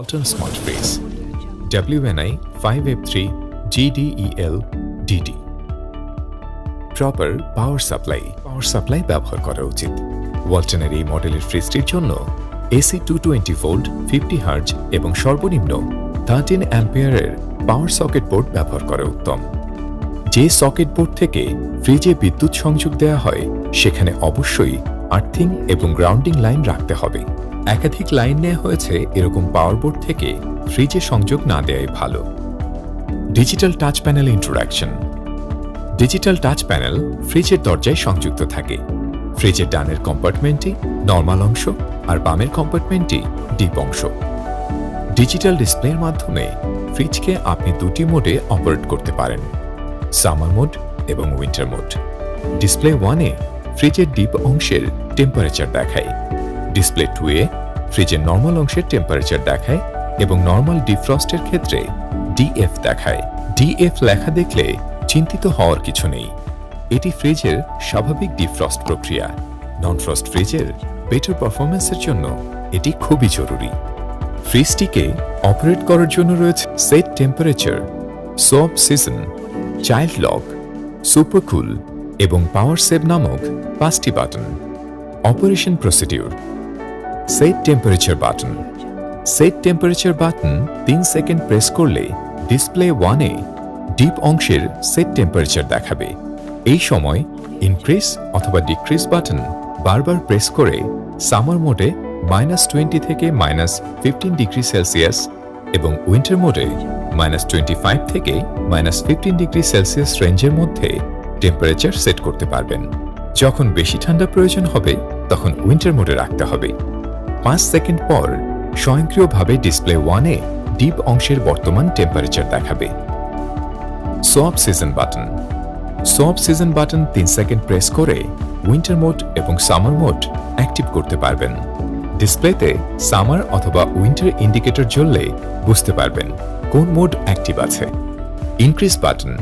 Walton Smart Frize WNI-5F3-GDEL-DD proper power supply ব্যবহার করা উচিত। ওয়ালটনের এই মডেলের ফ্রিজটির জন্য AC 220 ভোল্ট 50 হার্জ এবং সর্বনিম্ন 13 অ্যাম্পিয়ারের পাওয়ার সকেট বোর্ড ব্যবহার করা উত্তম। যে সকেট বোর্ড থেকে ফ্রিজে বিদ্যুৎ সংযোগ দেওয়া হয় সেখানে অবশ্যই আর্থিং এবং গ্রাউন্ডিং লাইন রাখতে হবে। একাধিক লাইন নেওয়া হয়েছে এরকম পাওয়ার বোর্ড থেকে ফ্রিজে সংযোগ না দেওয়াই ভালো। Digital touch panel introduction. Digital touch panel ফ্রিজের দরজায় সংযুক্ত থাকে। ফ্রিজের ডানের কম্পার্টমেন্টটি নরমাল অংশ আর বামের কম্পার্টমেন্টটি ডিপ অংশ। ডিজিটাল ডিসপ্লের মাধ্যমে ফ্রিজকে আপনি দুটি মোডে অপারেট করতে পারেন, সামার মোড এবং উইন্টার মোড। ডিসপ্লে 1-এ ফ্রিজের ডিপ অংশের টেম্পারেচার দেখায়, ডিসপ্লে 2-এ ফ্রিজের নরমাল অংশের টেম্পারেচার দেখায় এবং নরমাল ডিফ্রস্টের ক্ষেত্রে DF দেখায়। DF লেখা দেখলে চিন্তিত হওয়ার কিছু নেই, এটি ফ্রিজের স্বাভাবিক ডিফ্রস্ট প্রক্রিয়া। নন ফ্রস্ট ফ্রিজের বেটার পারফরম্যান্সের জন্য এটি খুবই জরুরি। ফ্রিজটিকে অপারেট করার জন্য রয়েছে set temperature, swap season, child lock, super cool এবং পাওয়ার সেভ নামক 5টি button. Operation procedure. Set temperature button. Set temperature button 3 second press করলে ডিসপ্লে 1-এ ডিপ অংশের সেট টেম্পারেচার দেখাবে। এই সময় ইনক্রিজ অথবা ডিক্রিজ বাটন বারবার প্রেস করে সামার মোডে -20 থেকে -15 ডিগ্রি সেলসিয়াস এবং উইন্টার মোডে -25 থেকে -15 ডিগ্রি সেলসিয়াস রেঞ্জের মধ্যে টেম্পারেচার সেট করতে পারবেন। যখন বেশি ঠান্ডা প্রয়োজন হবে তখন উইন্টার মোডে রাখতে হবে। 5 সেকেন্ড পর স্বয়ংক্রিয়ভাবে ডিসপ্লে 1-এ ডিপ অংশের বর্তমান টেম্পারেচার দেখাবে। Swap season button. Swap season button 3 second press করে উইন্টার মোড এবং সামার মোড অ্যাক্টিভ করতে পারবেন। ডিসপ্লেতে সামার অথবা উইন্টার ইন্ডিকেটর জ্বললে বুঝতে পারবেন কোন মোড অ্যাক্টিভ আছে। Increase button.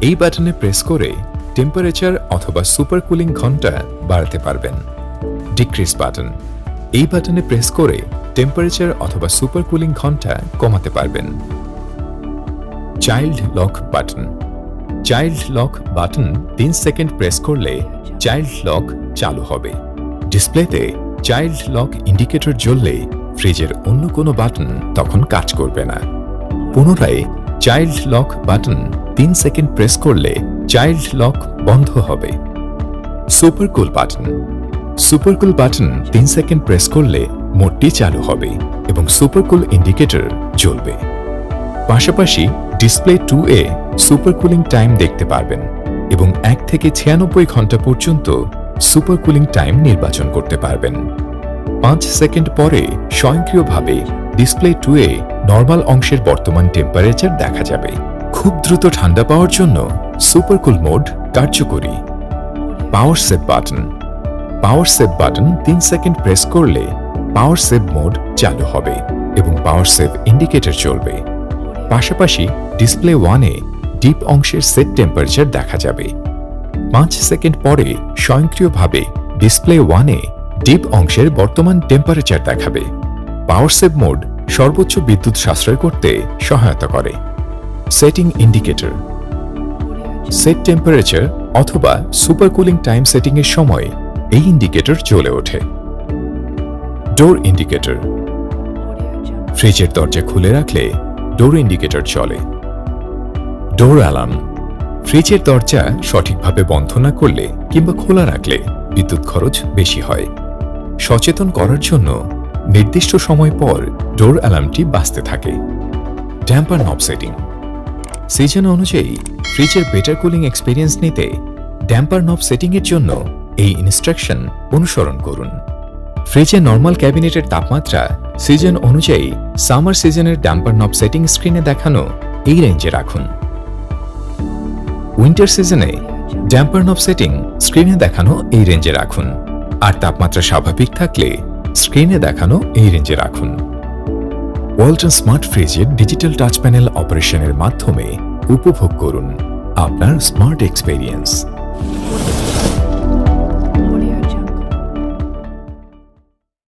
এই বাটনে প্রেস করে টেম্পারেচার অথবা সুপার কুলিং ঘন্টা বাড়াতে পারবেন। Decrease button. এই বাটনে প্রেস করে টেম্পারেচার অথবা সুপার কুলিং ঘন্টা কমাতে পারবেন। Child lock button. Child lock button 3 second press করলে চাইল্ড লক চালু হবে। ডিসপ্লেতে চাইল্ড লক ইন্ডিকেটর জ্বললে ফ্রিজের অন্য কোনো বাটন তখন কাজ করবে না। পুনরায় child lock button 3 second press করলে চাইল্ড লক বন্ধ হবে। Super cool button. Super cool button 3 second press করলে মোডটি চালু হবে এবং সুপার কুল ইন্ডিকেটর জ্বলবে। পাশাপাশি ডিসপ্লে 2-এ সুপার কুলিং টাইম দেখতে পারবেন এবং 1 থেকে 96 ঘন্টা পর্যন্ত সুপার কুলিং টাইম নির্বাচন করতে পারবেন। 5 সেকেন্ড পরে স্বয়ংক্রিয়ভাবে ডিসপ্লে 2-এ নরমাল অংশের বর্তমান টেম্পারেচার দেখা যাবে। খুব দ্রুত ঠান্ডা পাওয়ার জন্য সুপার কুল মোড কার্যকরী। পাওয়ার সেভ বাটন। পাওয়ার সেভ বাটন 3 সেকেন্ড প্রেস করলে পাওয়ার সেভ মোড চালু হবে এবং পাওয়ার সেভ ইন্ডিকেটর জ্বলবে। পাশাপাশি ডিসপ্লে 1-এ ডিপ অংশের সেট টেম্পারেচার দেখা যাবে। 5 সেকেন্ড পরে স্বয়ংক্রিয়ভাবে ডিসপ্লে 1-এ ডিপ অংশের বর্তমান টেম্পারেচার দেখাবে। পাওয়ার সেভ মোড সর্বোচ্চ বিদ্যুৎ সাশ্রয় করতে সহায়তা করে। Setting indicator. সেট টেম্পারেচার অথবা সুপার কুলিং টাইম সেটিংয়ের সময় এই ইন্ডিকেটর জ্বলে ওঠে। ডোর ইন্ডিকেটর। ফ্রিজের দরজা খুলে রাখলে ডোর ইন্ডিকেটর চলে। ডোর অ্যালার্ম। ফ্রিজের দরজা সঠিকভাবে বন্ধ না করলে কিংবা খোলা রাখলে বিদ্যুৎ খরচ বেশি হয়। সচেতন করার জন্য নির্দিষ্ট সময় পর ডোর অ্যালার্মটি বাজতে থাকে। ড্যাম্পার নব সেটিং। সিজন অনুযায়ী ফ্রিজের বেটার কুলিং এক্সপিরিয়েন্স নিতে ড্যাম্পার নব সেটিংয়ের জন্য এই ইনস্ট্রাকশন অনুসরণ করুন। ফ্রিজের নরমাল ক্যাবিনেটের তাপমাত্রা সিজন অনুযায়ী সামার সিজনের ড্যাম্পার নব সেটিং স্ক্রিনে দেখানো এই রেঞ্জে রাখুন। উইন্টার সিজনে ড্যাম্পার নব সেটিং স্ক্রিনে দেখানো এই রেঞ্জে রাখুন আর তাপমাত্রা স্বাভাবিক থাকলে স্ক্রিনে দেখানো এই রেঞ্জে রাখুন। ওয়ালটন স্মার্ট ফ্রিজের ডিজিটাল টাচ প্যানেল অপারেশনের মাধ্যমে উপভোগ করুন আপনার স্মার্ট এক্সপেরিয়েন্স।